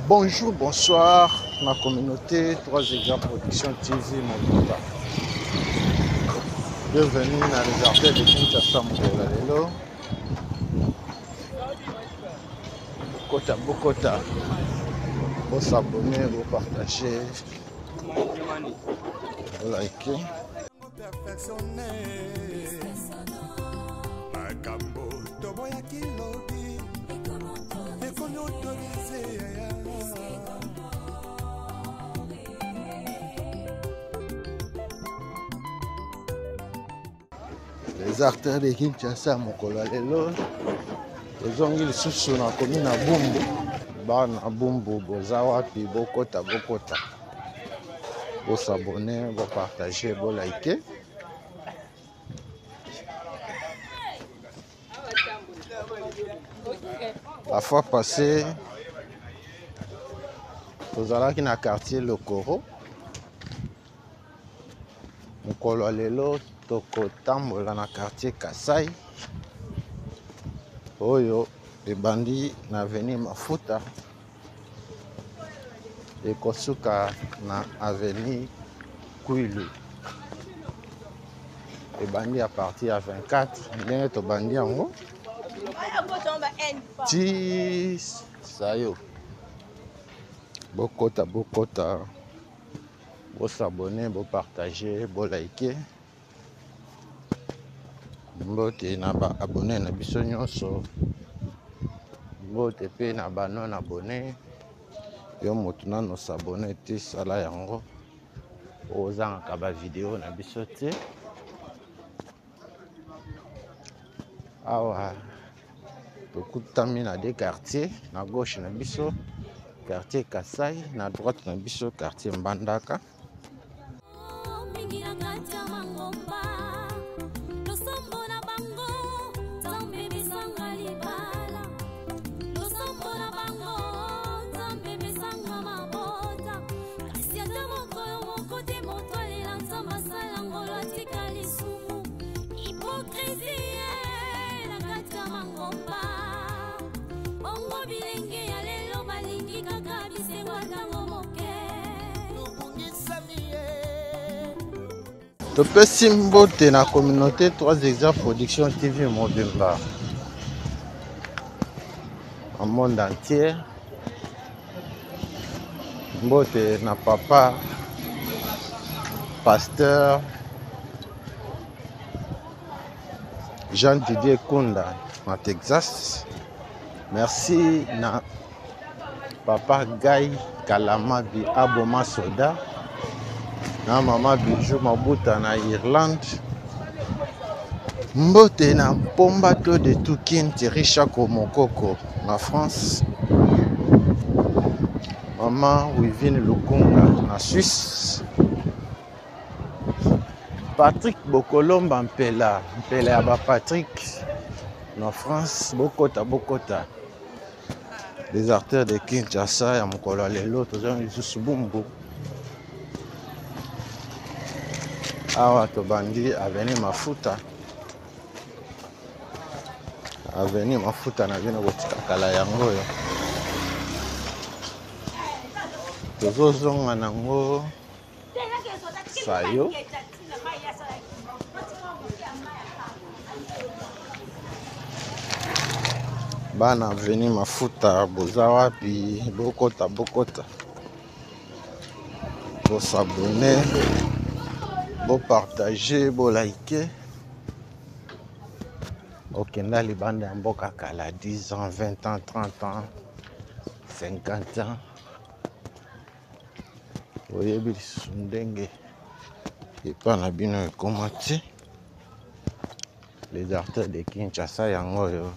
Bonjour, bonsoir, ma communauté 3 exemples Production TV Mobimba. Bienvenue dans les artères de Kinshasa Mokola Lelo. Bokota, Bokota. Vous s'abonner, vous partager, vous liker. Les artères de Kinshasa Mokola Lelo. Les ongles sous la commune à Bumbu. Bana Bumbu, Bozawapi, Bokota, Bokota. Vous s'abonner, vous partager, vous liker. La fois passée, vous allez dans le quartier Lokoro. Mokola Lelo, Tokotambola dans le quartier Kasai. Oyo, les bandits na veni Mafuta. Et Kosuka na avenue Kwilu. Les bandits à partir à 24. Bien to bandits en haut. Tis Sayo. Bokota, Bokota. Vous s'abonner, vous partager, vous liker. Mbote na ba abonné na biso nyonso. Mbote pe na ba non abonné. Yo motu nano s'abonner te sala yango. Ozanga ka ba vidéo na biso te. Awa tokutami na deux quartiers, na gauche na biso quartier Kasai, na droite na biso quartier Mbandaka. Topesi mbote na communauté 3 exemples Production TV Mobimba. En monde entier. Mbote na papa pasteur Jean Didier Kunda na Texas. Merci na papa Guy Kalamabi Aboma Soda. Na mama Bijou Mabuta na Irlande. Mbote na Pombato de Toukin Thierry Chako Mokoko na France. Maman Wivine Lukunga na Suisse. Patrick Bokolomba Mpela Aba Patrick na France. Bokota, Bokota. Les artères de Kinshasa ya Mokola Lelo tozana lisusu Bumbu. Awa tobandi avenue Mafuta. Avenue Mafuta na bino kotika kala yango yo. Tozozonga nango Sayo. Bana avenue Mafuta Bozawapi, Bokota, Bokota. Vous s'abonner. Vous partagez, vous likez. Ok, là, les bandes en boka kala 10 ans, 20 ans, 30 ans, 50 ans. Vous voyez, ils sont dingues. Et pas la bino commenté. Les artères de Kinshasa, yango yo.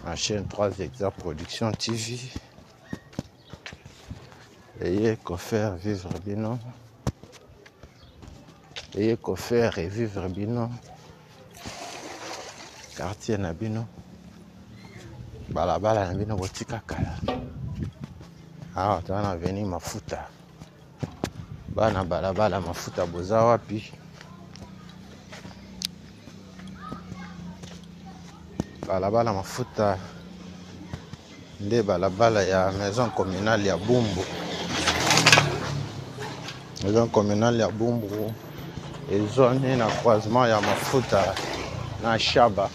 La chaîne 3 exemples Production TV. Ayez qu'à faire vivre bino. Ayez qu'à faire et vivre bino. Quartier Nabino. Balabala Nabino Botika Kala. Ah, tu as venu Mafuta. Bana balabala Mafuta Bozawapi. balabala mafuta nde balabala ya maison communale ya Bumbu. Maison communale ya Bumbu ezoni na croisement ya mafuta na Shaba.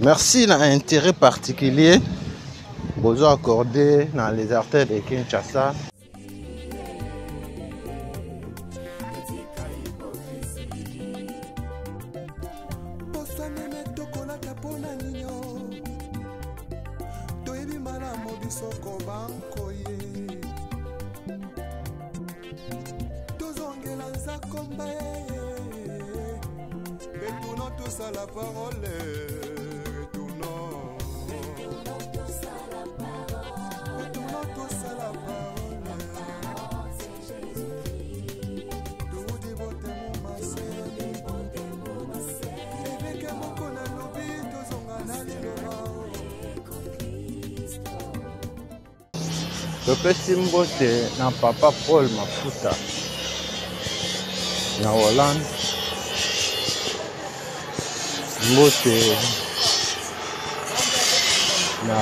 Merci na intérêt particulier besoin accordé dans les artères de Kinshasa. La parole, retournons tous à la parole, retournons tous à la parole, c'est Jésus-Christ, tout dévoté mon massé, et que mon qu'on a l'oubli, tous on a le petit mbote na papa Paul Mafuta na Hollande. Mbote na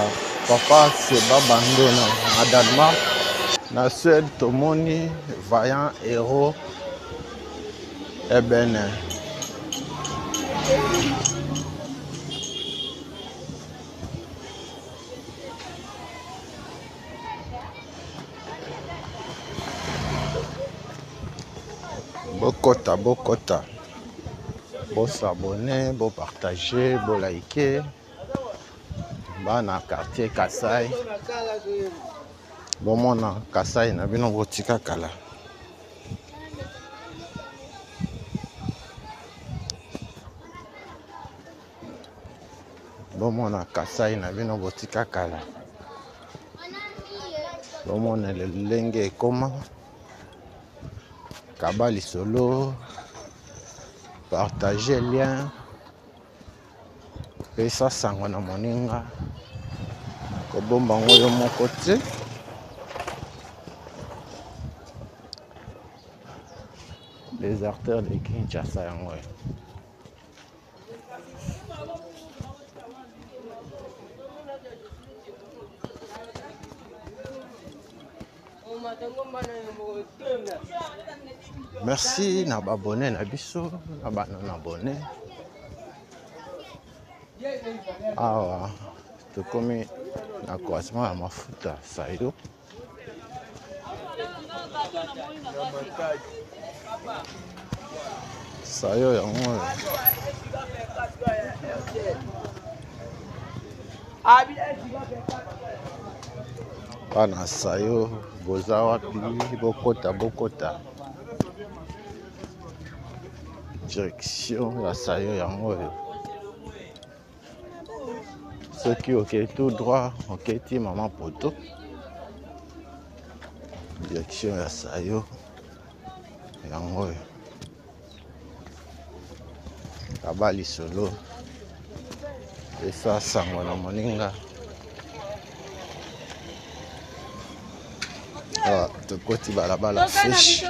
papa Seba Bandona na Danemark. Na Suède tomoni vaillant héros Ebene. Bokota. Bon s'abonner, bon partager, bon liker. Bana quartier Kasai. Bon mona Kasai na bino botika kala. Bon mona Kasai na bino botika kala. Bon mona le lenge koma. Kabali solo. Partager lien. Et ça sango na moninga. Ko bomba ngoyo mon côté. Les artères de Kinshasa yango. Merci na abonné na biso na bana na abonné. Awa tokomi na croisement ya mafuta sayo. Sayo yango. Bana sayo boza wapi bokota. Direction ya sayo yango. Ceux qui ont tout droit, ok, maman poto. Direction ya sayo yango. Kabali solo. Et ça sango na moninga. Ah, de côté balabala fish.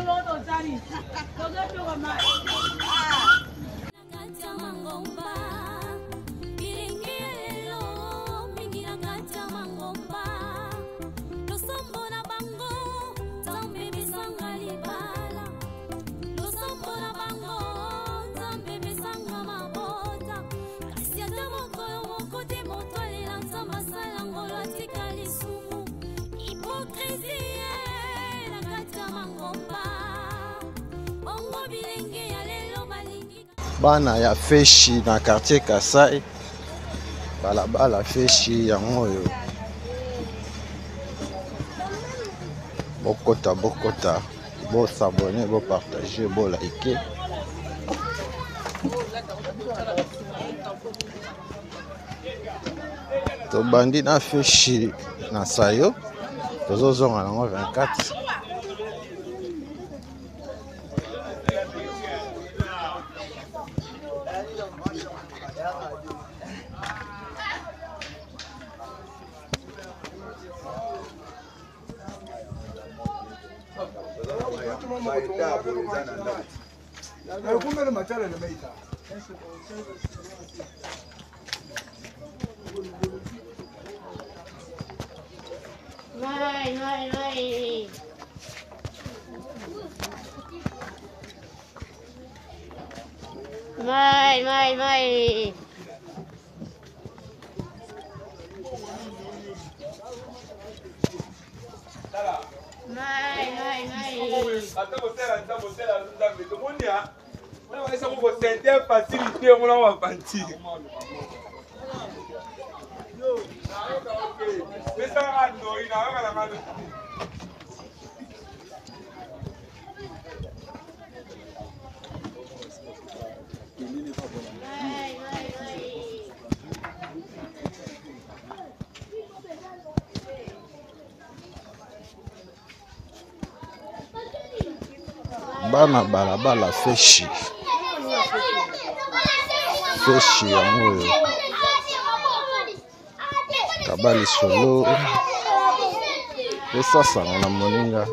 Bana ya feshi na quartier Kasai. Balabala feshi yango yo. Bokota. Bo s'abonner, bo partager, bo liker. To bandi na feshi na sayo. Tozozonga nango 24. Bana balabala feshi yango kabali solo pesa sango na moninga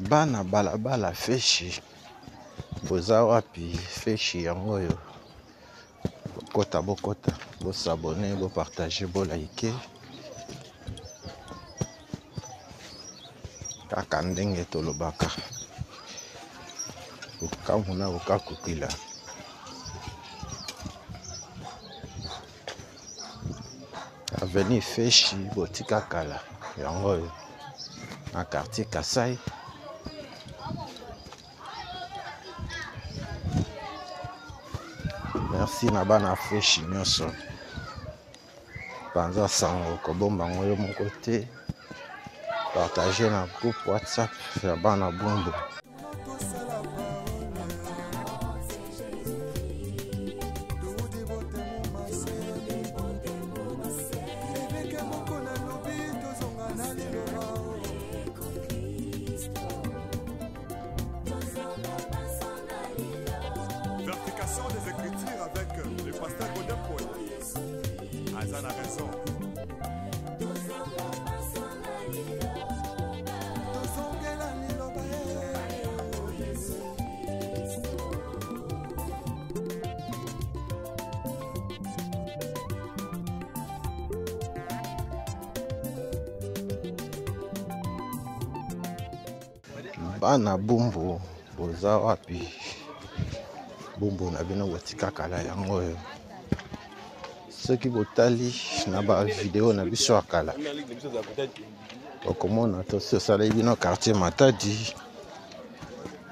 bana balabala feshi boza wapi feshi yango yo bokota bosabone bopartage bolike kaka ndenge tolobaka okamuna okakukila aveni feshi botika kala yango yo na quartier Kasai. Merci na bana feshi nyonso panza sango kobomba ngoyo mon côté partager na groupe WhatsApp ya bana bumbu. Des écritures avec le pasteur Godin Poe. Azan a raison. Bana bumbu boza wapi bumbu na bino botika kala yango yo soki botali na ba video na biso akala okomona tosi osala bino quartier Matadi.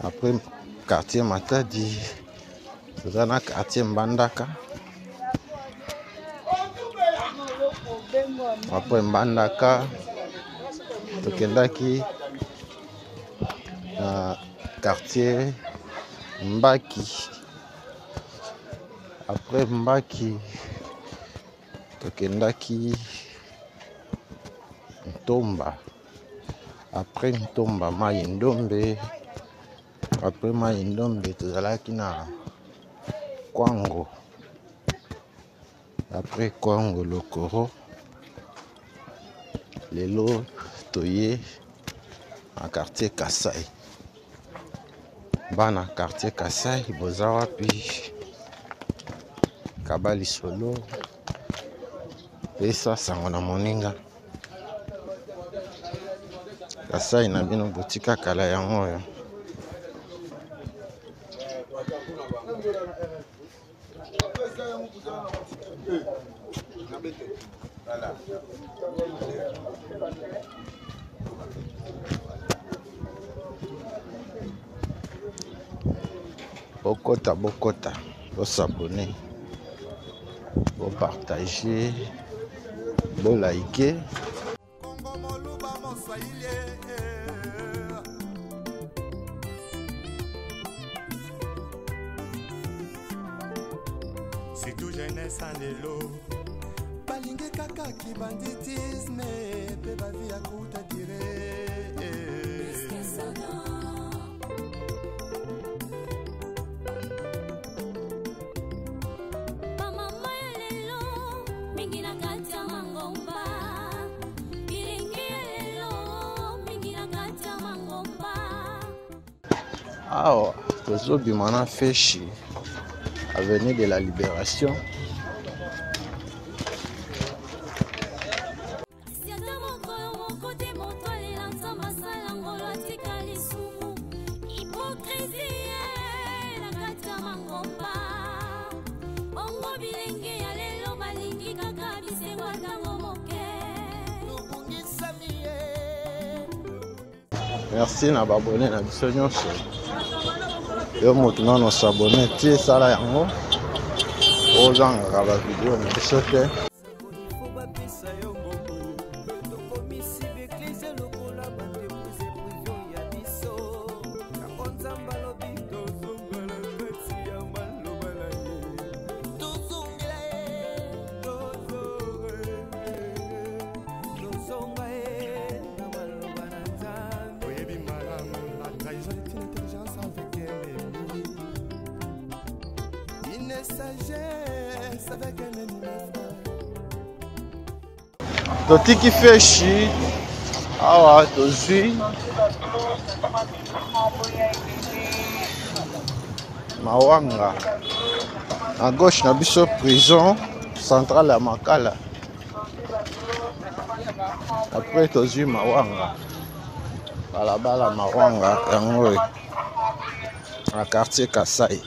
Après quartier Matadi toza na quartier Mbandaka. Après Mbandaka tokendaki na quartier Mbaki. Après Mbaki tokendaki Ntomba. Après Ntomba Mai Ndombe. Après Mai Ndombe tozalaki na Kwango. Après Kwango Lokoro. Lelo toye na quartier Kasai. Bana quartier Kasai boza wapi kabali solo pesa sango na moninga Kasai na bino botika kala yango yo. Bokota, bokota, s'abonner, partager, liker. C'est tout jeunesse en élo. Balingue kaka qui banditisme, pe ba vie à kuta dire. Ah, tozo bimana feshi, avenue de la Libération. Merci na babone na biso nyonso. Yo moto nano s'abonner tie sala yango. Ozanga ba video na biso te. Totiki feshi awa tozwi mawanga à gauche na biso prison centrale ya Makala. Après tozwi mawanga balabala mawanga yango na quartier Kasai.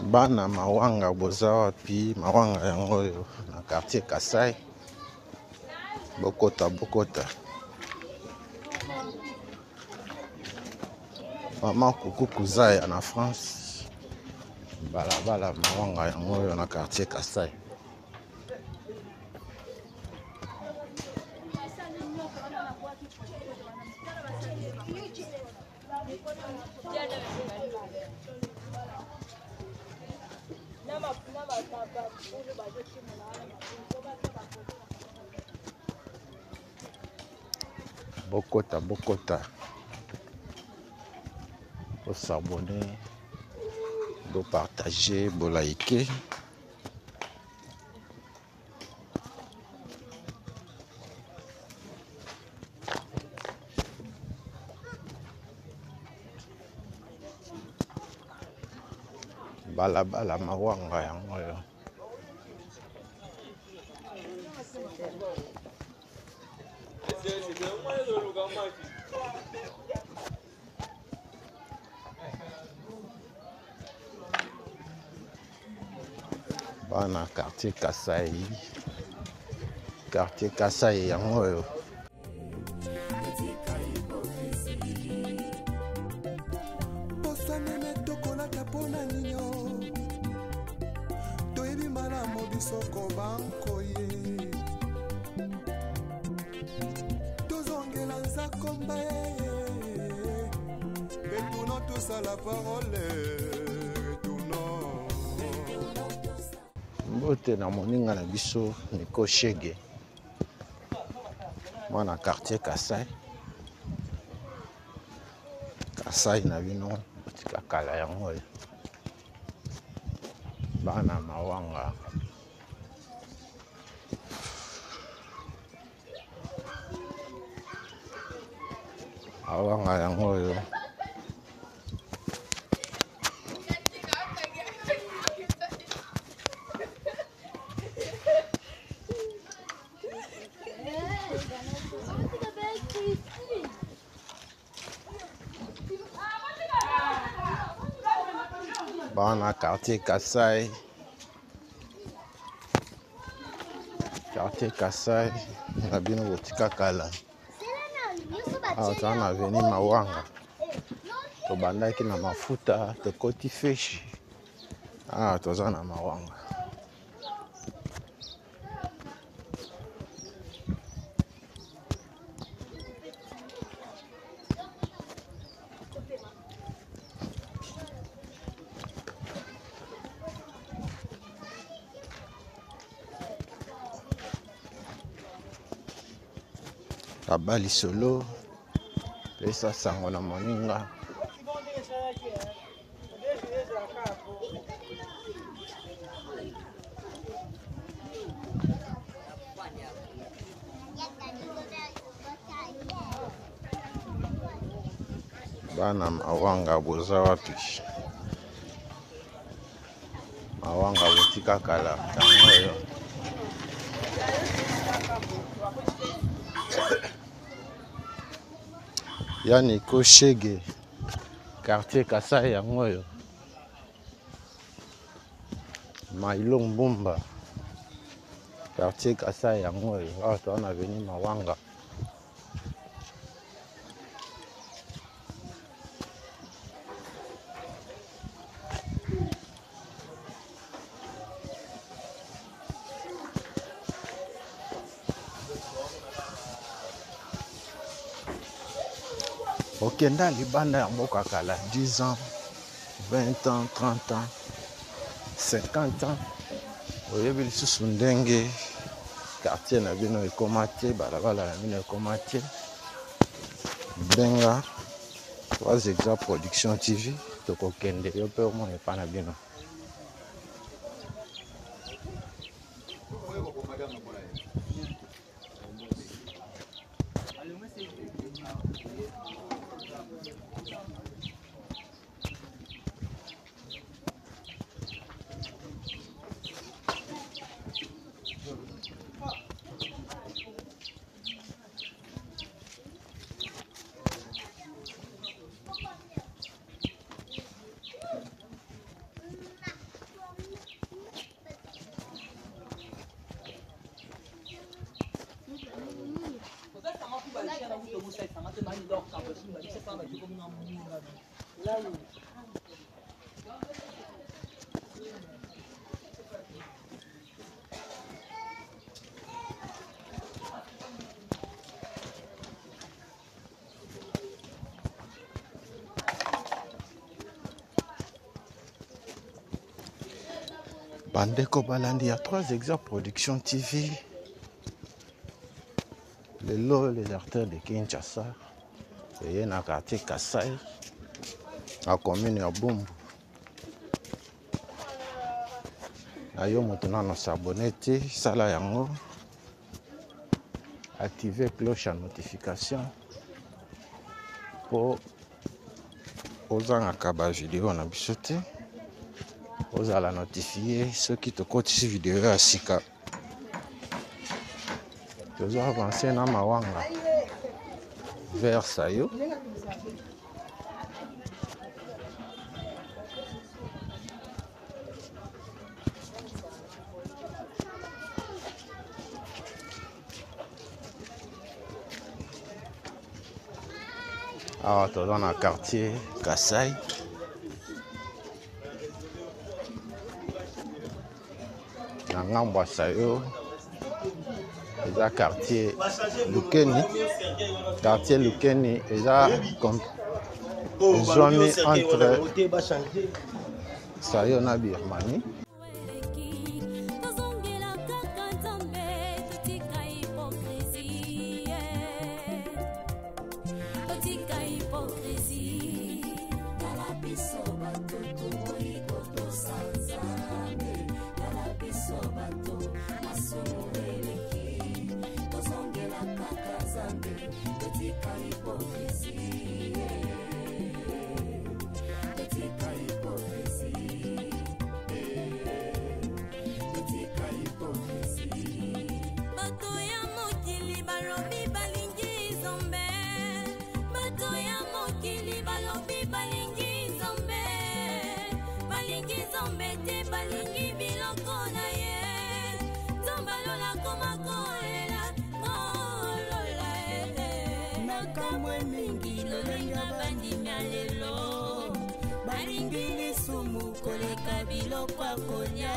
Bana mawanga boza wapi? Mawanga yango na quartier Kasai. Bokota, bokota. Maman coucou Kuzaya na France. Balabala mawanga yango na quartier Kasai. Bokota, bokota. Pour s'abonner, pour partager, pour liker. Balabala mawanga yango yo. Bana quartier Kasai. Quartier Kasai yango yo. Soko banko ye tozongela nzakomba retournons tous à la parole retournons mbote na moninga na biso Niko Shege mwana quartier Kasai Kasai na bino tika kala yango bana mawanga awanga yango yo Bana quartier Kasai. Quartier Kasai. Na bino botika kala. Ah, tu en avenue Mawanga. To bandaki na mafuta, to koti feshi. Ah, toza na Mawanga. Kabali solo. Pesa sango na moninga. Bana Mawanga boza wapi? Mawanga botika kala tango yo. Yani ko Shege quartier Kasai yango yo. Mailong Bumba quartier Kasai yango yo. Ah, to na veni Mawanga. Okenda libanda ya mboka kala 10 ans, 20 ans, 30 ans, 50 ans. Oyebi lisusu ndenge quartier na bino ekomate, balabala na bino ekomate. Benga 3 Exa Production TV tokokende yo pe omona epa na bino. Bandeko balandi ya 3 Exa Production TV. Les artères de Kinshasa. Et na quartier Kasai. La commune ya Bumbu. Ayo maintenant na s'abonner te sala yango. Activer cloche à notification pour ozanga kaba vidéo na biso te. Ozala notifier ceux qui te cotisent vidéo ya sika. Tozo avancer na Mawanga vers Sayo. Ah, tozo na quartier Kasai. Na ngambo ya Sayo. Eza quartier Lukeni. Quartier Lukeni eza comme zone entre Sayo na Birmanie. Balingi balingi biloko na ye tombalola komakolela ngolola nakamwe mingi lolenga bandimya lelo balingi lisumu koleka biloko akolia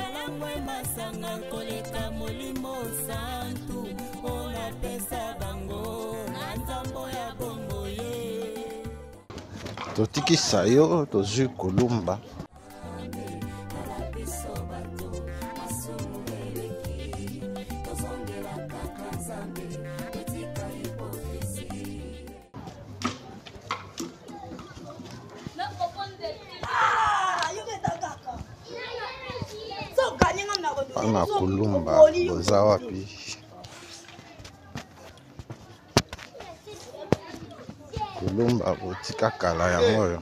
alangwe masanga koleka molimo santu ona pesa bango na nzambo ya bongo ye totikisa yo tozwi kolumba pana kulumba boza wapi kulumba botika kala yango oyo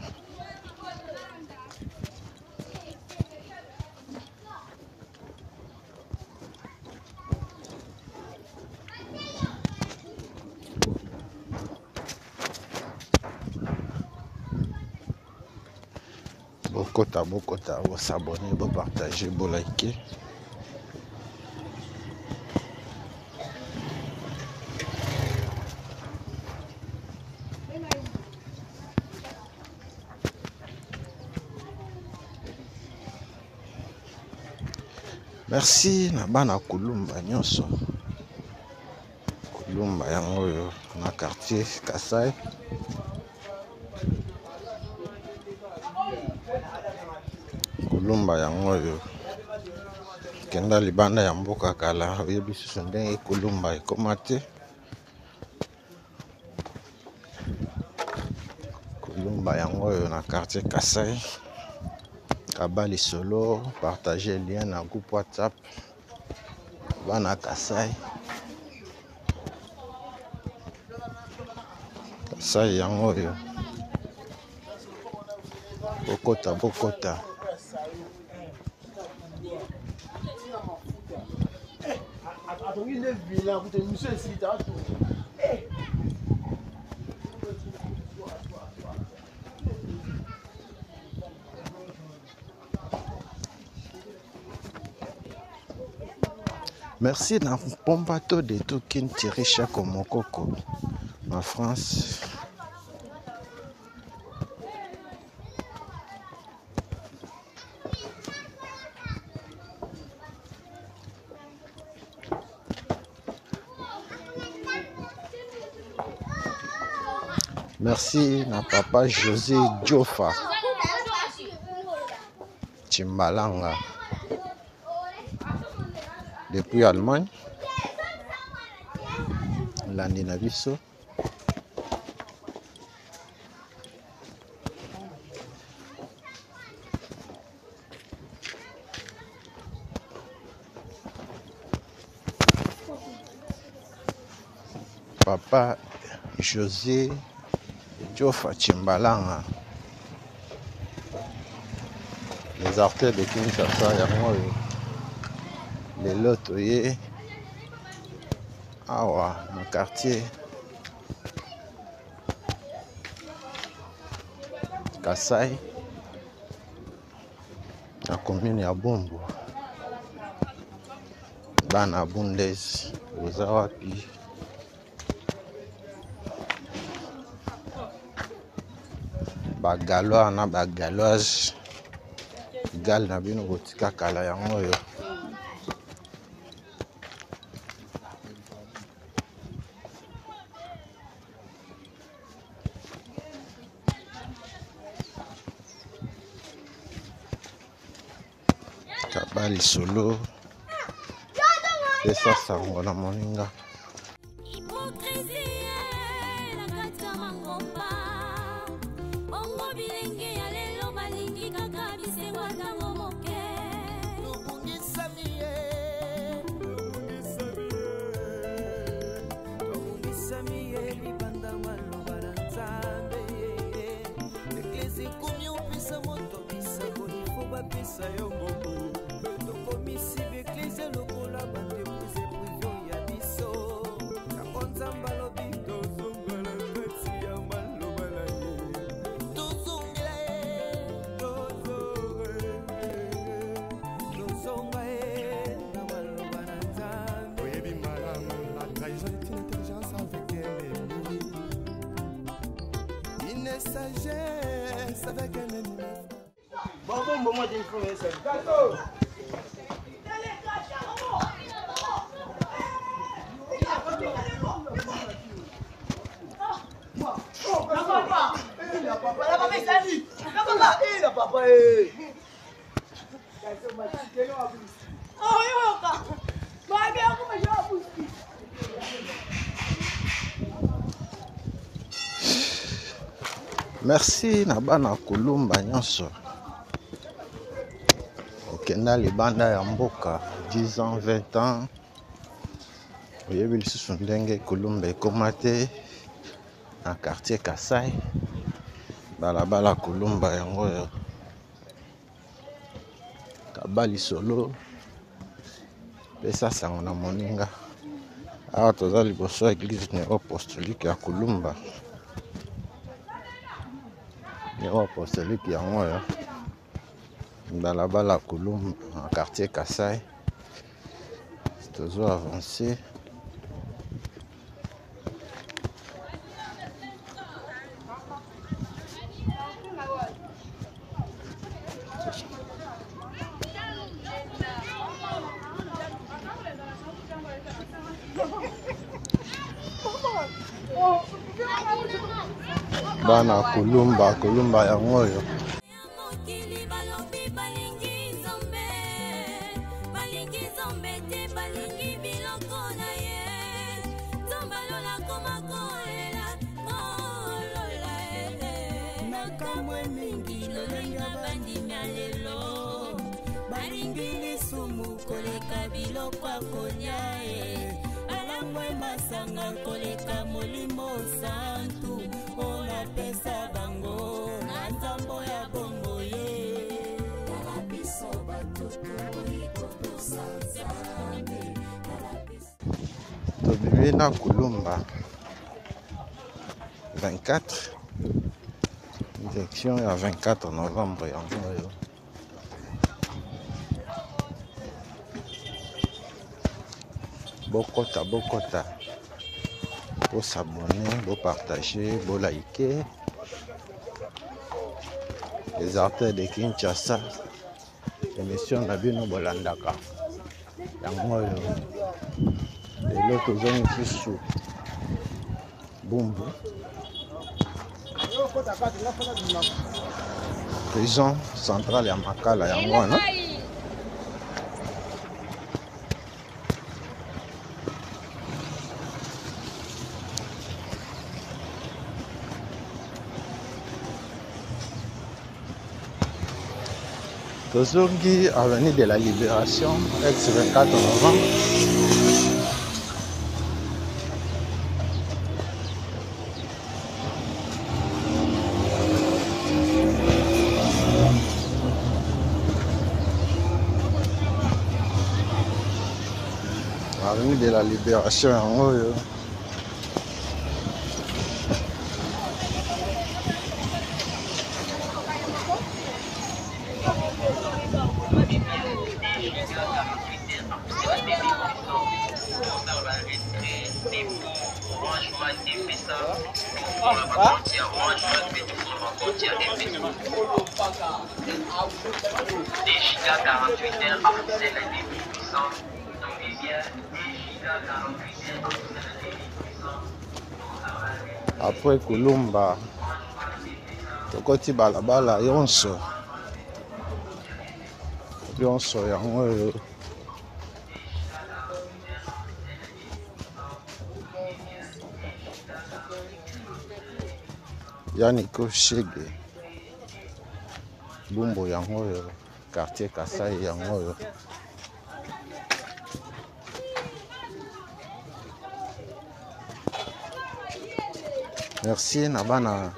bokota bosabone bopartage bolike merci na bana kulumba nyonso kulumba yango oyo na quartier Kasai kulumba yango oyo kenda libanda ya mboka kala oyebi susu ndenge kulumba ekoma te kulumba yango oyo na quartier Kasai Kabali solo partager lien na groupe WhatsApp bana Kasai Kasai yango oyo bokota merci na pombato de tout kin tiré chaque mokoko en France. Merci na papa José Diofa Chimbalanga depuis Allemagne landi na biso papa José Diofa Chimbalanga les artères de Kinshasa yango oyo lelo toye awa na quartier Kasai na commune ya Bombo bana Bundes boza wapi bagalois na bagaloise gal na bino botika kala yango oyo Kabali solo pesa sango na moninga sagesse avec un ennemi. Bon, moi, j'ai fait ça. Merci na bana kulumba nyonso okenda libanda ya mboka 10 ans 20 ans oyebi lisusu ndenge kulumba ekoma te na quartier Kasai balabala kulumba yango yo kabali solo pesa sango na moninga awa toza liboso ya église néo-apostolique ya kulumba néo-apostolique yango yo balabala kulumba na quartier Kasai tozo avancer bana kulumba yango yo masanga koleka molimo santu ona pesa bango na nzambo ya bongo ye tala biso batutu ikotosa nzambe tobibi na kulumba 24 direction ya 24 novembre yango yo bokota pour s'abonner, pour partager, pour liker. Les artistes de Kinshasa, l'émission Nabino Bolandaka. Yango yo. Et l'autre zone sous Bumbu. Prison centrale ya Makala yango no. Tozongi, avenue de la Libération, ex-24 novembre. Avenue de la Libération, yango yo. Après kulumba tokoti balabala yonso yango yo Yaniko Shege Bumbo yango yo quartier Kasai yango yo merci na bana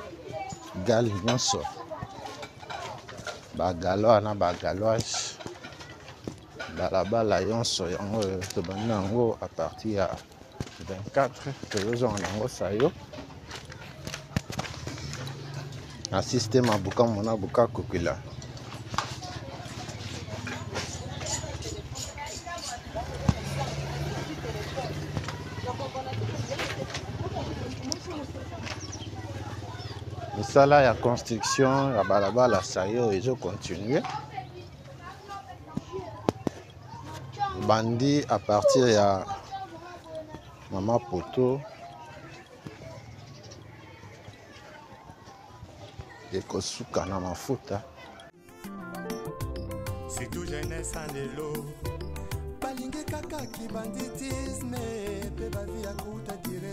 gali nyonso bagalois na bagaloise balabala yonso yango tobandi yango à partir ya 24 tozozonga nango sayo na système abuka mona buka kokila Mosala ya construction ya balabala sayo ezo continuer. Bandi à partir ya Mama Poto ekosuka na mafuta. C'est tout jeunesse en lelo. Balingi kaka ki banditisme pe ba vie akuta dire.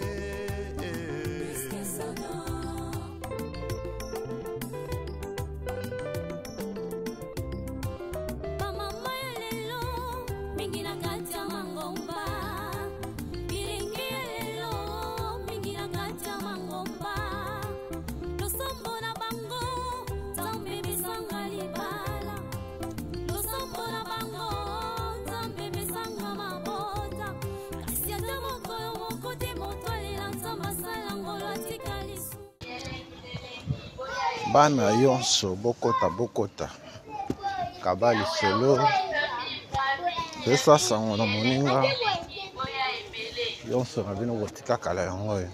Bana yonso bokota kabali solo pesa sango na moninga yonso na bino botika kala yango yo.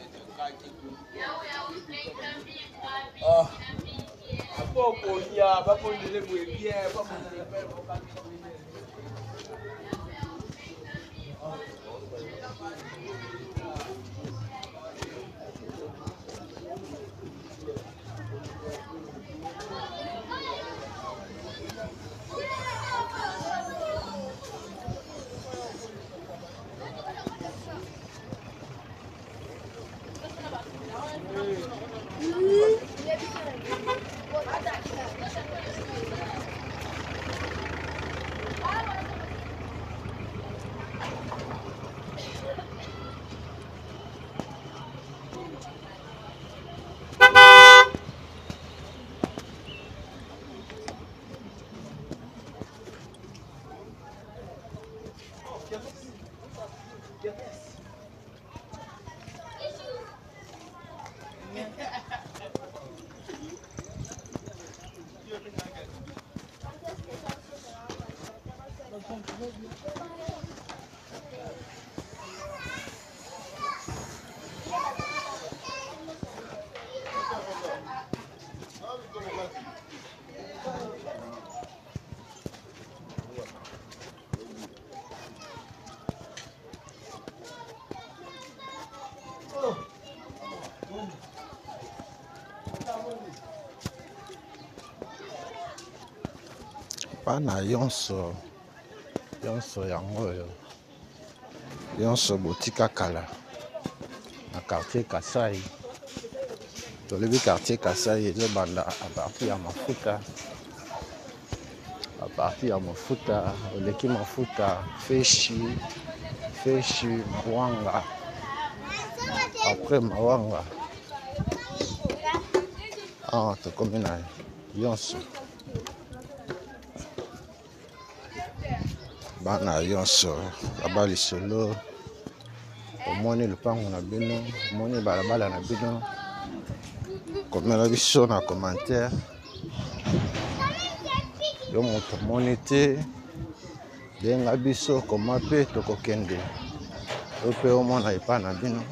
Bana yonso yango yo yonso botika kala na quartier Kasai. Tolebi quartier Kasai ezo banda à partir ya mafuta oleki mafuta feshi mawanga après mawanga tokomi na yonso. Bana yonso babali solo omoni lupango na bino omoni balabala na bino komela biso na commentaire yo moto omoni te benga biso koma pe tokokende yo pe omona epa na bino.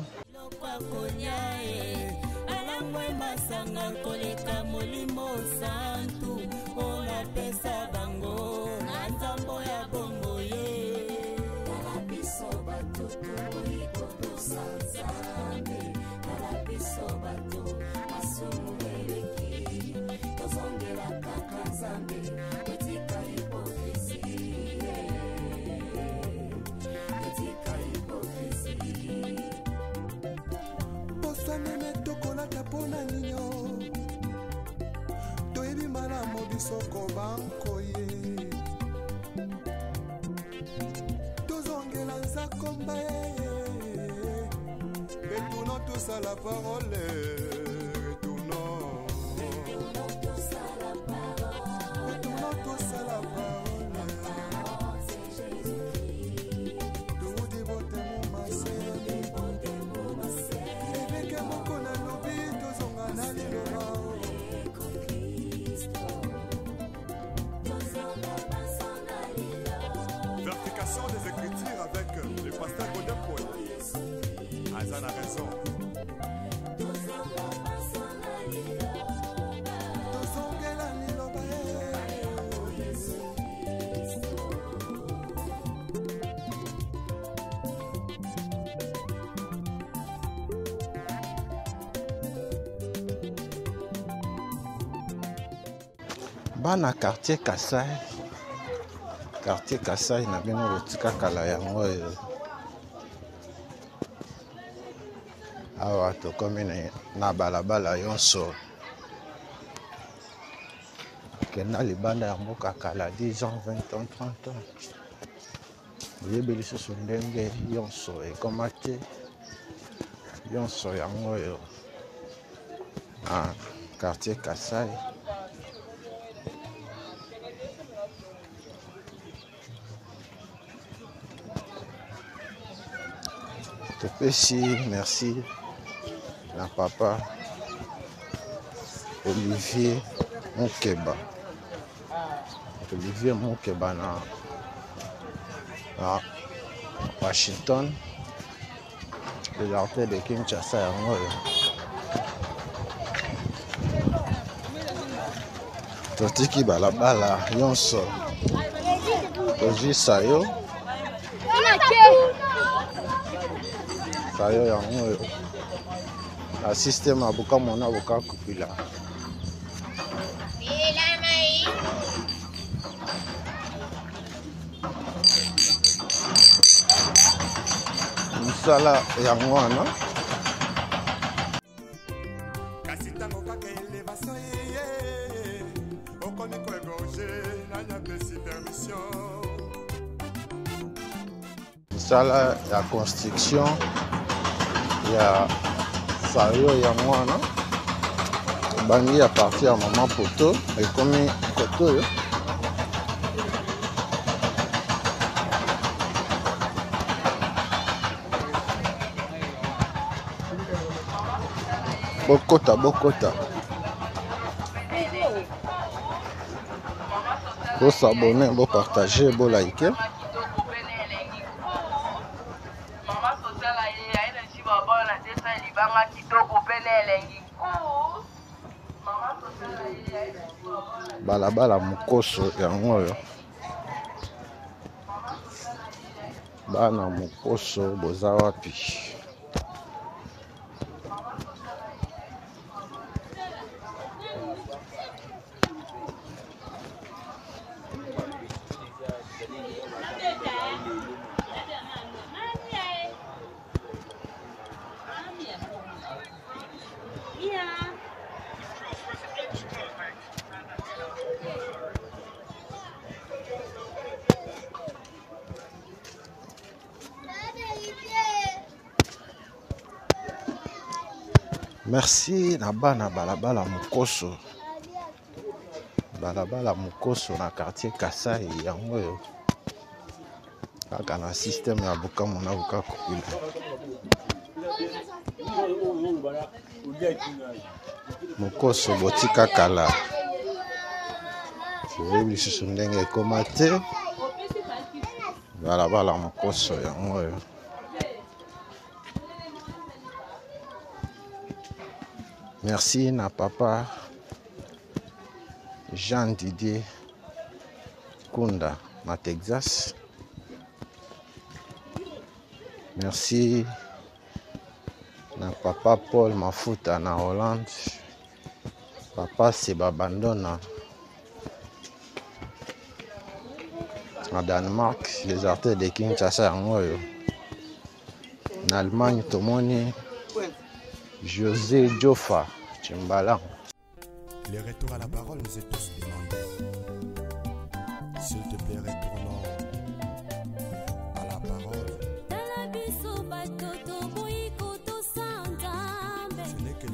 Soko banko ye tozongela nzakomba retournons tous à la parole retournons tous à la parole tout dévote mon massé eveke moko na lobi tozonga na lelo. Des écritures avec le pasteur Godin Azan a raison. bana quartier Kasai. Quartier Kasai na bino botika kala yango oyo. Awa tokomi na balabala yonso. Kena libanda ya mboka kala 10 ans, 20 ans, 30 ans. Oyebi lisusu ndenge yonso ekoma te. Yonso yango oyo. Quartier Kasai. Topesi merci na papa Olivier Mukeba. Olivier Mukeba na Washington. Les artistes de Kinshasa yango oyo. Totiki balabala yonso. Oji sayo. Sayo yango oyo. La système abuka mona abuka kupila. Misala yango wana. Kasi tango kaka elevation ye okomi koegorge nanya pesi permission. Misala ya construction ya sayo yango wana. Bangi à partir à maman poto et comme poto bokota bo s'abonner, bo partager, bo liker. Balabala mukoso yango oyo. Bana mukoso boza wapi? Merci na bana balabala mukoso. Balabala mukoso na quartier Kasai yango oyo. Kaka na système ya buka mona buka kupila. Mukoso botika kala. Oyebi lisusu ndenge ekoma te. Balabala mukoso yango oyo. Merci na papa Jean Didier Kunda na Texas. Merci na papa Paul Mafuta na Hollande. Papa Seba Bandona na Danemark. Les artistes de Kinshasa yango oyo. Na Allemagne tomoni José Jofa Chimbalan. Les retours à la parole nous est tous demandé. S'il te plaît, retournons à la parole. Ce n'est que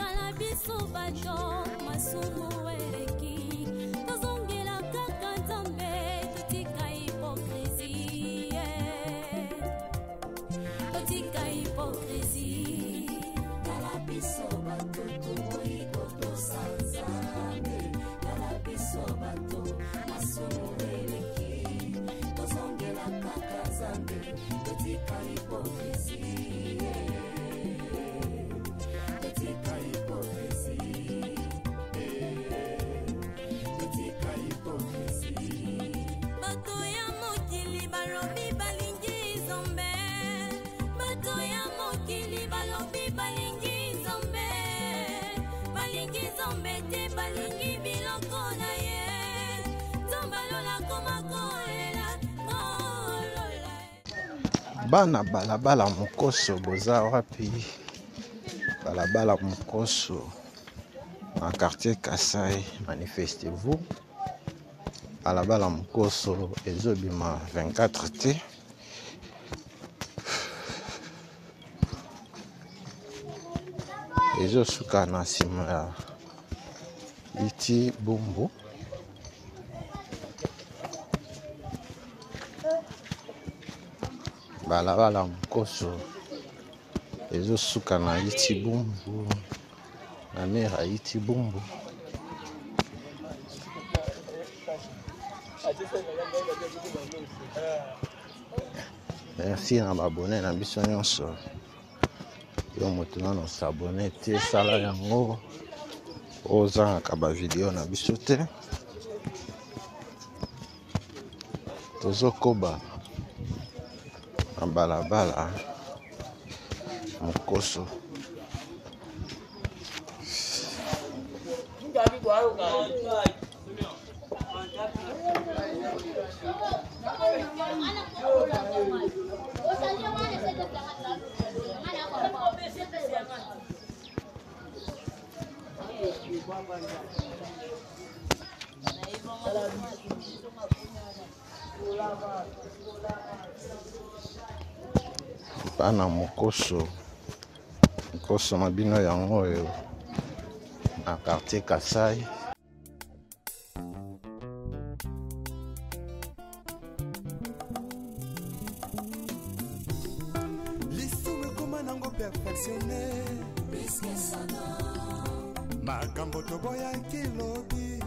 Bana balabala mokoso boza wapi? Balabala mokoso na quartier Kasai, manifestez-vous. Balabala mokoso ezobima 24 t. Ezosuka na nsima ya iti bumbu. Balabala mokoso ezosuka na iti bumbu na mera iti bumbu. Merci na babone na biso nyonso. Yo moto nano s'abonner te sala yango ozangaka ba video na biso te. Tozokoba na balabala mokoso. Bana mokoso mokoso na bino yango oyo na quartier Kasai. Lisume koma nango perfectionné makambo toboya kilobi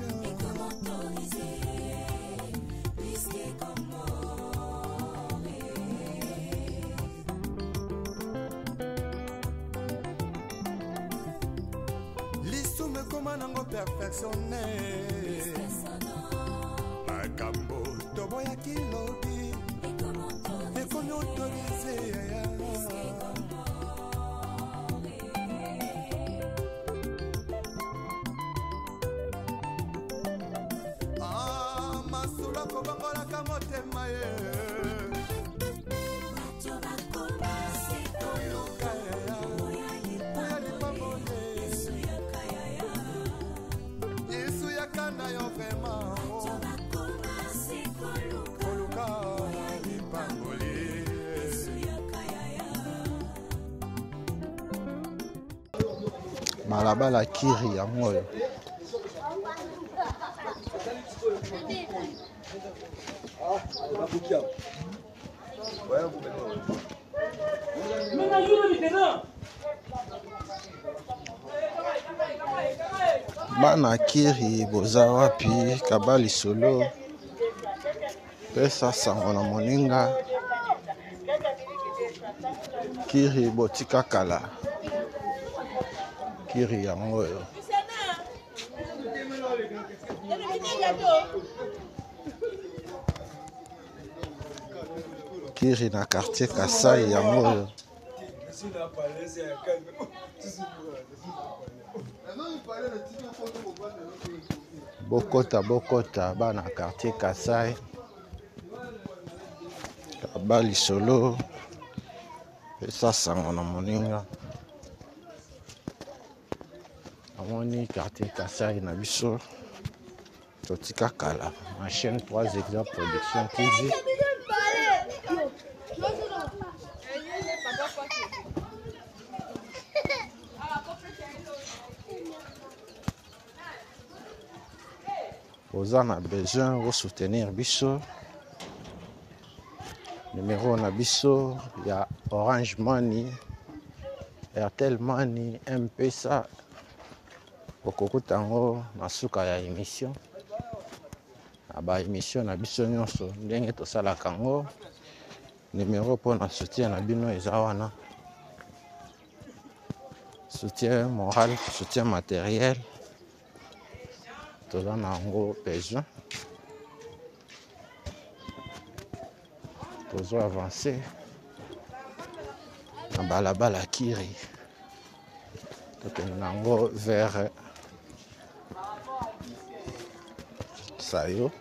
lisume koma nango perfectionné makambo toboya kilobi ekomi autorisé masula kobangolaka motema ye yesu yakanda yo vraimen koluka lipangoli Balabala kiri yango oyo. Bana kiri boza wapi? Kabali solo pesa sango na moninga. Kiri botika kala kiri yango oyo. Kiri na quartier Kasai yango oyo. Bokota bana quartier Kasai. Kabali solo pesa sango na moninga. Amoni quartier Kasai na biso totika kala. Ma chaîne 3 exemples production TV. Oza na besoin de soutenir biso. Numéro na biso ya Orange Money, Airtel Money, M-Pesa. Okokutango na suka ya émission. Aba émission na biso nyonso ndenge tosalaka ngo. Numéro pour na soutien na bino eza wana. Soutien moral, soutien matériel. Toza na ngo besoin. Tozo avancer. Na balabala kiri. Tokende nango vers Sayo.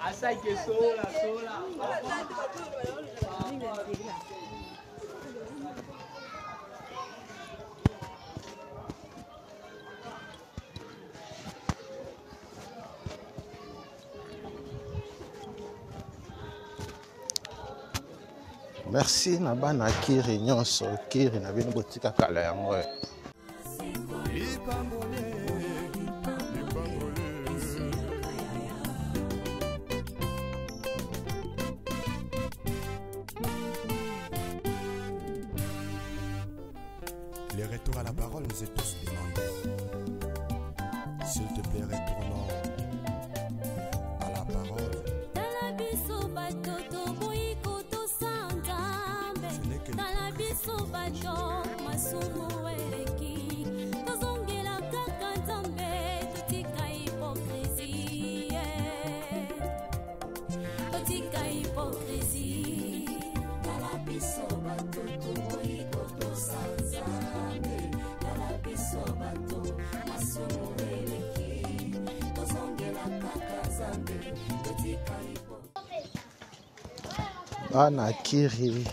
Asake sola. Merci na bana kiri nyonso kiri na bino botika kala yango. Les retours à la parole nous est tous demandés. S'il te plaît, retournons à la parole. Bana kiri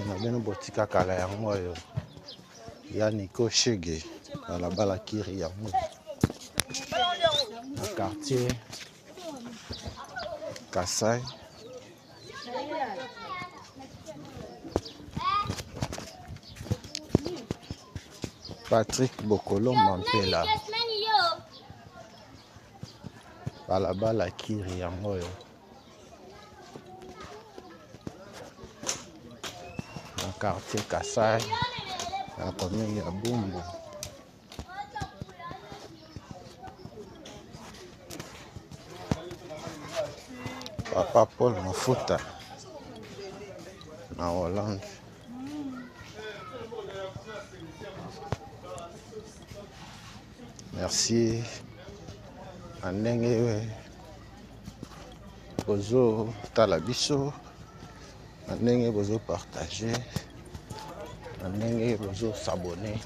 na bino botika kala yango yo ya Nico Shege balabala kiri yango na quartier Kasai. Patrick Bokolo Mampela balabala kiri yango yo na quartier Kasai na commune ya Bumbu. Papa Paul Mafuta na Hollande. Merci à ndenge bozo tala biso, à ndenge bozo partager, à ndenge bozo s'abonner.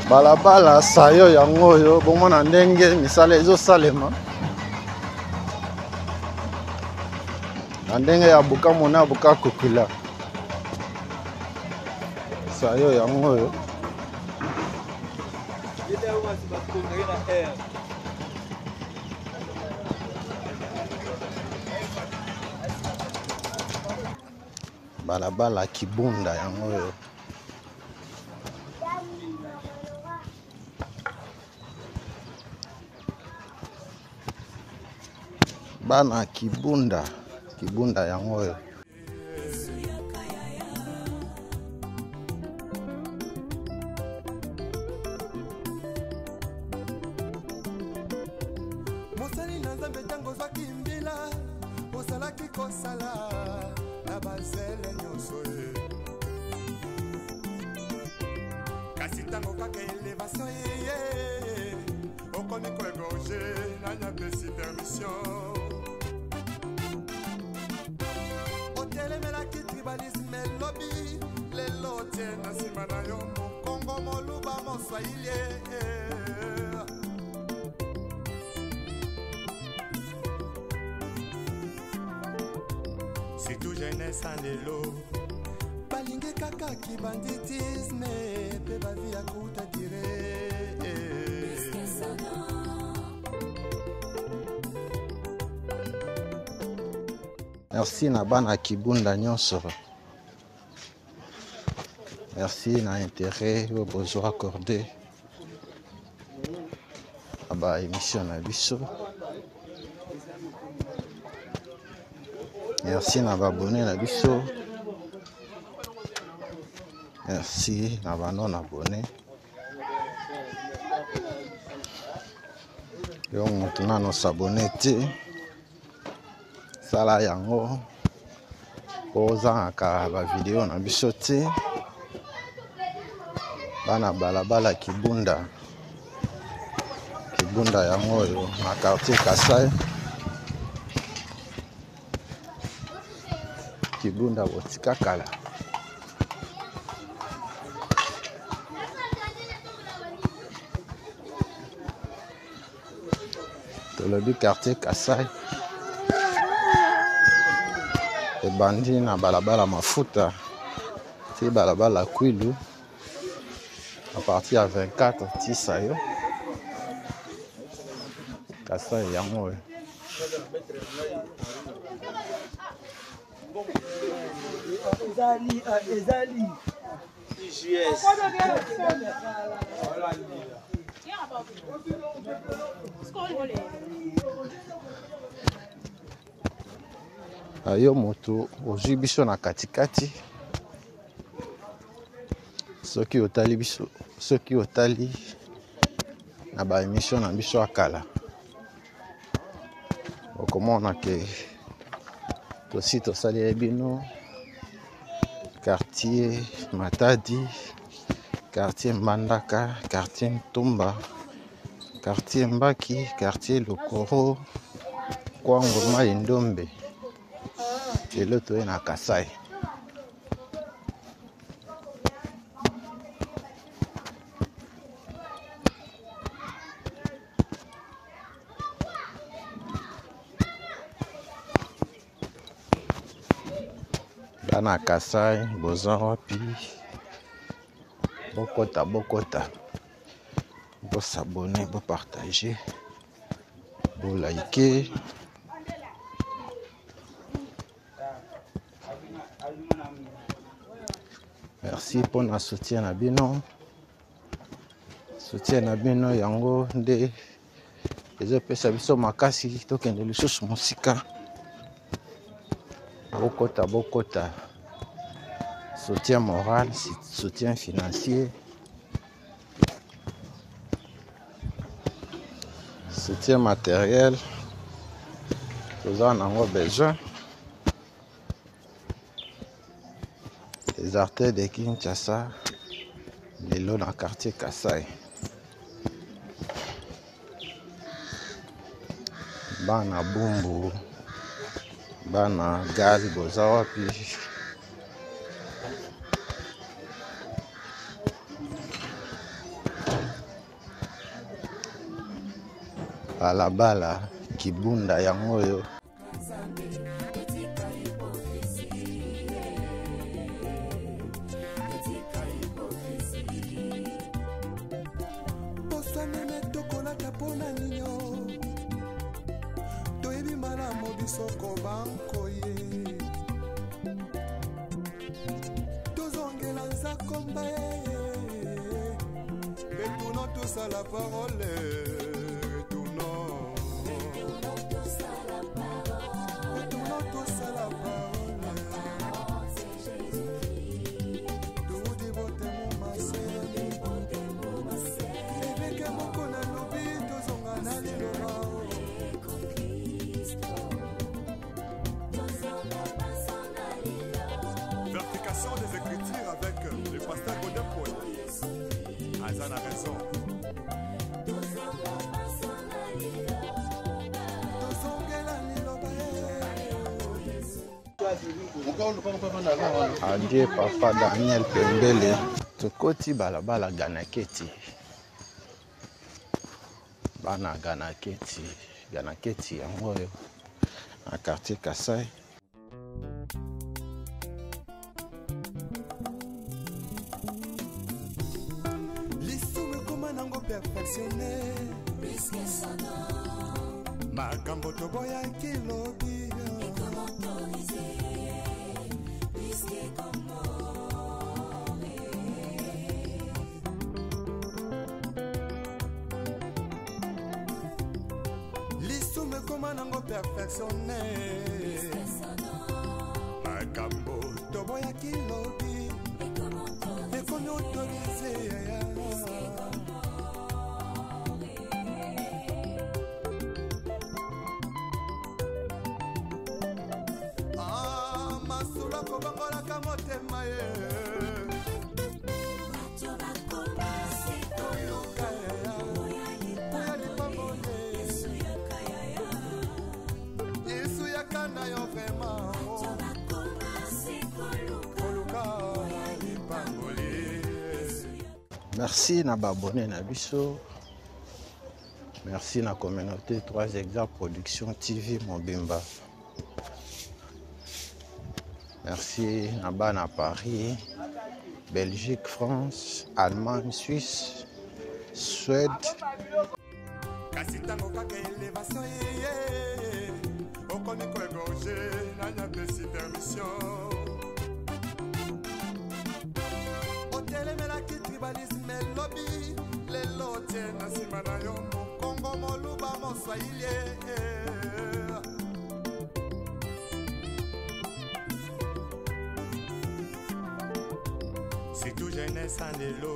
Balabala sayo yango yo bomona ndenge misala ezosalema na ndenge ya buka mona buka kokula sayo yango yo balabala Kibunda yango yo bana Kibunda yango yo mosali na nzambe ntango ozwaki mbila ozalaki kosala na bazele nyonso ye kasi ntango kaka elevation ye okomi koegorge nani apesi permission otelemelaki tribalisme lobi lelo tie na nsima na yo mokongo moluba moswahili surtout jeunesse en lelo balingi kaka kibanditisme mpe bavi ya kuta dire merci na bana kibunda nyonso. Merci na intérêt au besoin accordé à ba émission na biso. Merci na ba abonné na biso. Merci na ba non abonné. Yo maintenant nos abonnés te sala yango ozanga ba vidéo na biso te. Bana balabala kibunda yango yo na quartier Kasai kibunda botika kala tolobi quartier Kasai ebandi na balabala mafuta ti balabala Kwilu à partir à 24 Tisayo Kasai yango ezali IGS ayo moto ozwi biso na katikati soki otali biso soki otali na ba émission na biso akala okomona ke tosi tosali bino quartier Matadi, quartier Mbandaka, quartier Ntumba, quartier Mbaki, quartier Lokoro, Kwangoma Indombe et l'autre est na Kasai. Na Kasai, bozan wapi, bokota, bo s'abonner, bo partager, bo liker. Merci pour notre soutien à bino. Soutien à bino yango nde ezopesa biso makasi tokende lisusu mosika. Bokota. Soutien moral, soutien financier, soutien matériel, nous en avons besoin. Les artères de Kinshasa, les lots dans le quartier Kasai. Bana Bumbu, Bana Gal, Bozawapi. Balabala kibunda yango yo Bosanene tokola tapona ninyo toyebi malamu bisoko bankoye tozongela nzakomba retournons tous à la parole. Des écritures avec le pasteur Godin Poy. Azan a raison. Adieu papa Daniel Pembele. Tokoti balabala Ganaketi. Bana Ganaketi. Ganaketi yango yo. Na quartier Kasai. L'histoire comment nango perfectionné. Makambo toboya kilobi. L'histoire comment nango perfectionné. Makambo toboya kilobi. Et comment autorisé. Merci na babonné na biso. Merci na communauté 3 exemples production TV Mobimba. Merci na bana Paris, Belgique, France, Allemagne, Suisse, Suède. Kasi tango kaka élévation yeye okomi koegorge nanya pesi permission otelemelaki tribalisme elobi lelo tie na nsima na yo mokongo moluba moswahili surtout jeunesse en lelo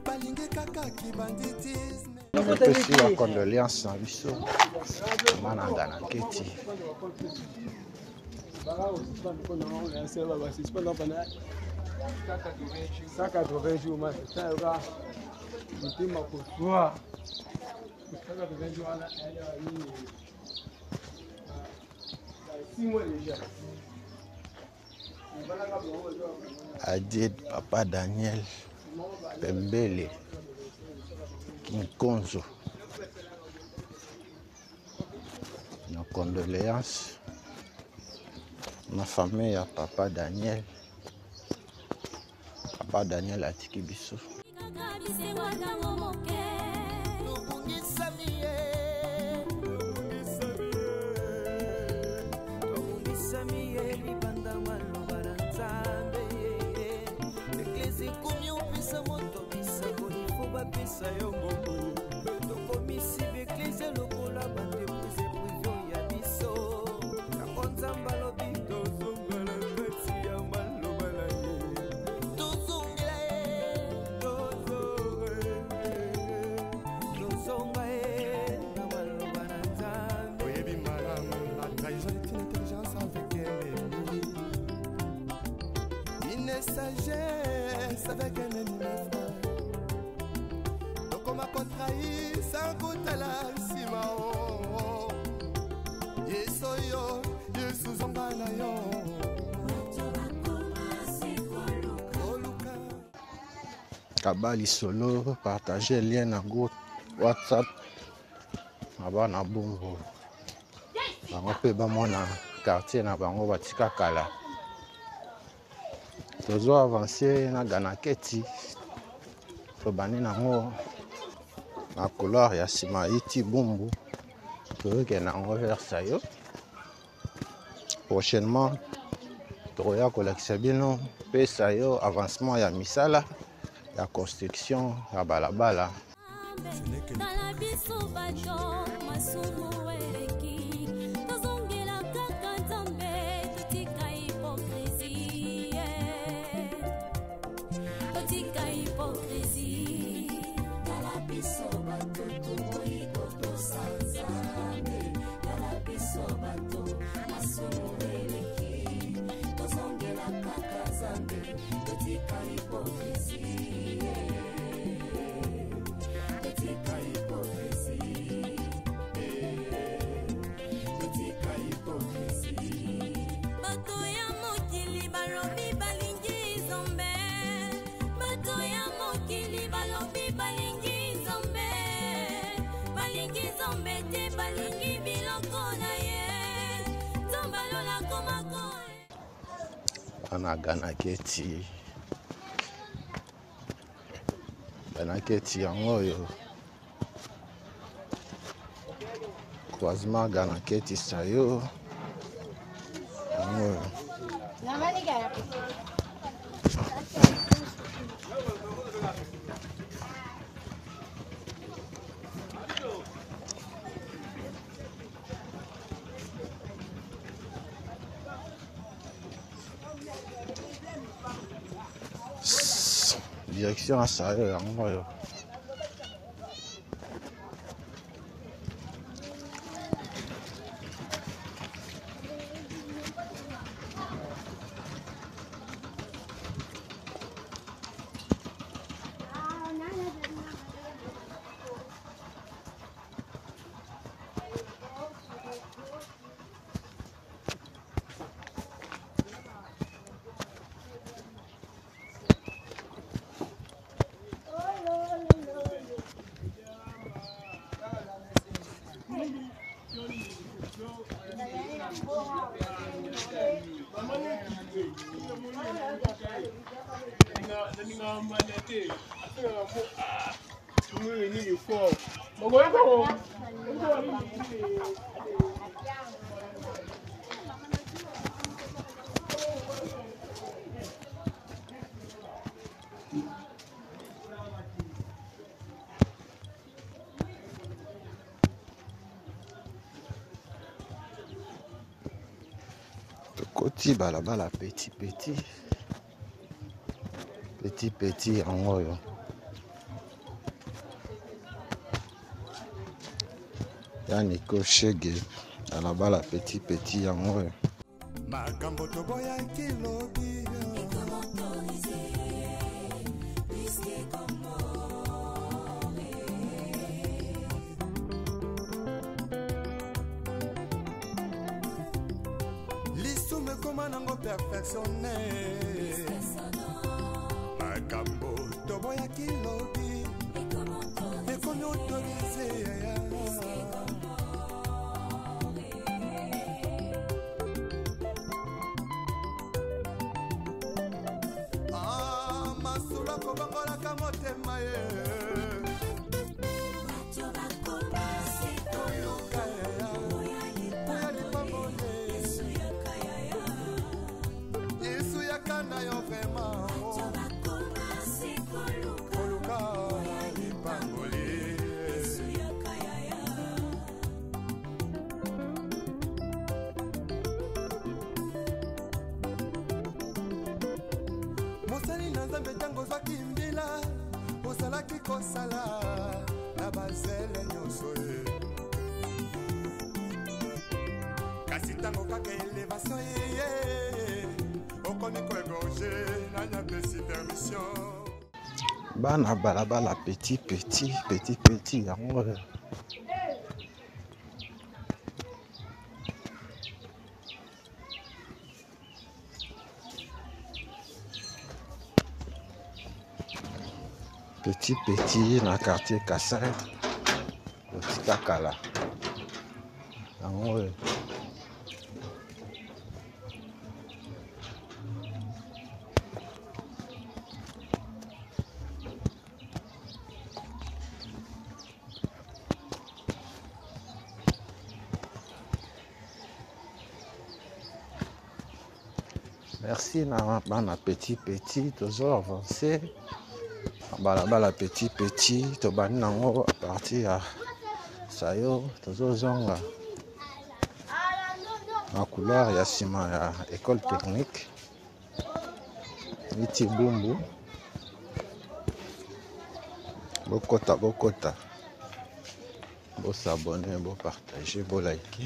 balingi kaka kibanditisme. Merci la condoléance na biso. Mana Ganaketi. 180 jours, mais c'est ça, là. Il m'a pour toi. 180 jours, là, il y a 6 mois déjà. Adieu papa Daniel Pembele. Kinkonzo. Nos condoléances. Ma famille à papa Daniel. Papa Daniel a tiki biso. Sagesse avec un ennemi frère. Donc on m'a pas trahi sans goûter la simao. Yesoyo, Yesu zongana yo. Kabali solo, partager lien na groupe WhatsApp. Aba na bongo. Bango pe ba mona quartier na bango batika kala. Tozo avancer na Ganaketi. Tobani nango na couleur ya sima iti bumbu. Toke nango versa yo. Prochainement toya kolekisa bino pesa yo avancement ya misala ya construction ya balabala. Ana ganaketi yango yo croisement ganaketi sayo yango direction à sayo yango yo Koti balabala petit yango yo yani ko shege balabala petit yango yo makambo toboya kilobi perfectionné makambo toboya kilobi ekomi autorisé masula kobangolaka motema ye kosala na bazele nyonso ye kasi ntango kaka elevation ye okomi koegorge nanya pesi permission bana balabala petit yango petit na quartier Kasai Otika Kala yango merci na bana petit toujours avancé balabala petit tobandi nango à partir ya sayo tozozonga na couleur ya nsima ya école technique niti bumbu bokota bosabone bopartage bolike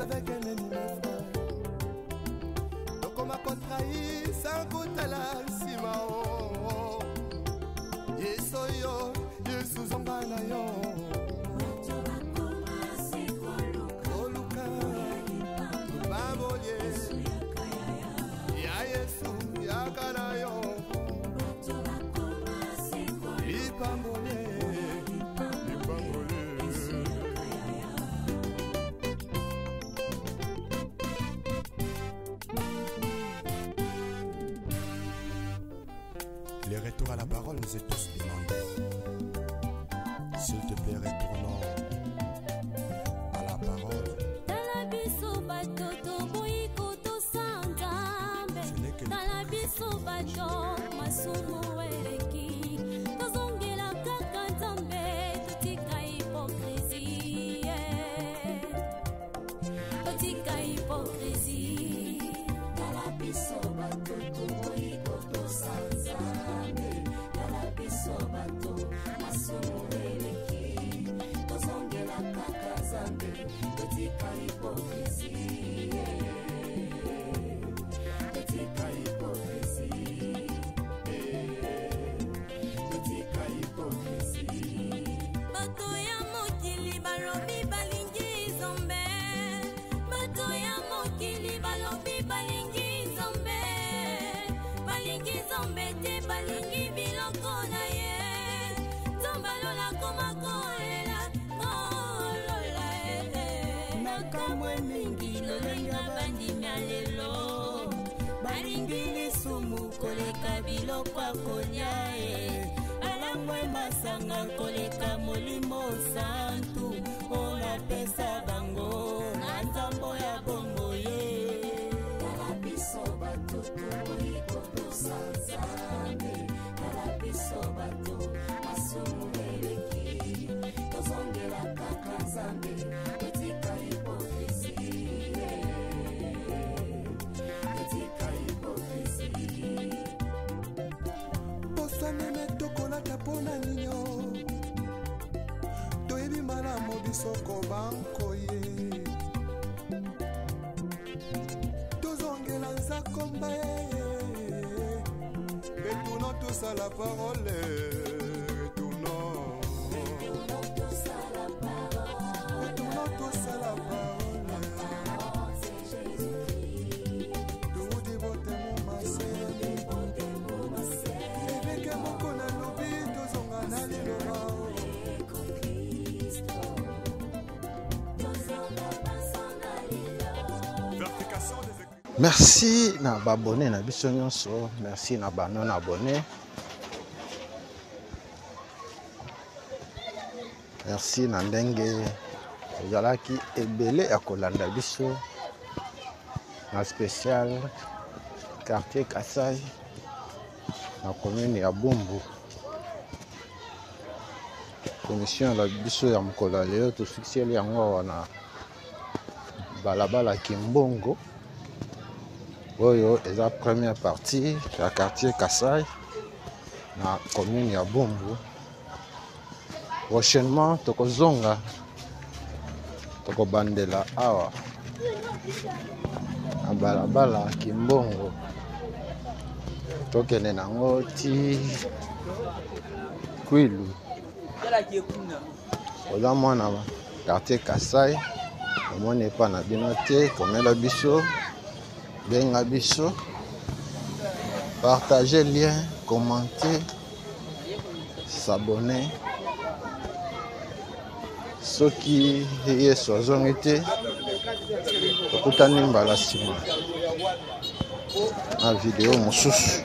avec un ennemi, mon frère. Donc on m'a contrahi sans goûter la simao. Yesoyo, Yesuzongana yo. Oluka, Babolye, Ya Yesu, Yakana yo. Ipambolye, Ipambolye. Les retours à la parole nous est tous demandés. S'il te plaît, retournons à la parole. Koleka biloko kolia alangwe masanga koleka molimo santu ona pesa bango na nzambo ya bongo ye kala biso bato iko sanzane kala biso bato asumuleki tozongela kaka zambe etika hipokrisie etika hipokrisie Meme tokolata pona ninyo toyebi malamu bisoko bankoye tozongela nzakomba retournons tous à la parole retournons tous à la parole tout dévote mon massé Merci na babone na biso nyonso, merci na banon abonné. Merci na ndenge ozalaki ebele ya kolanda biso na spécial quartier Kasai na commune ya Bumbu. Commission la biso ya mokolo leo to fixer yango wana balabala Kimbongo. Oyo eza première partie ya quartier Kasai na commune ya Bumbu. Prochainement tokozonga tokobandela awa na balabala Kimbongo tokende nango ti Kwilu. Oza mwana quartier Kasai omoni epa na bino te komela biso benga biso, partagez lien, commentez, s'abonner. Soki yeso azongi te okutani mbala nsima na video mosusu.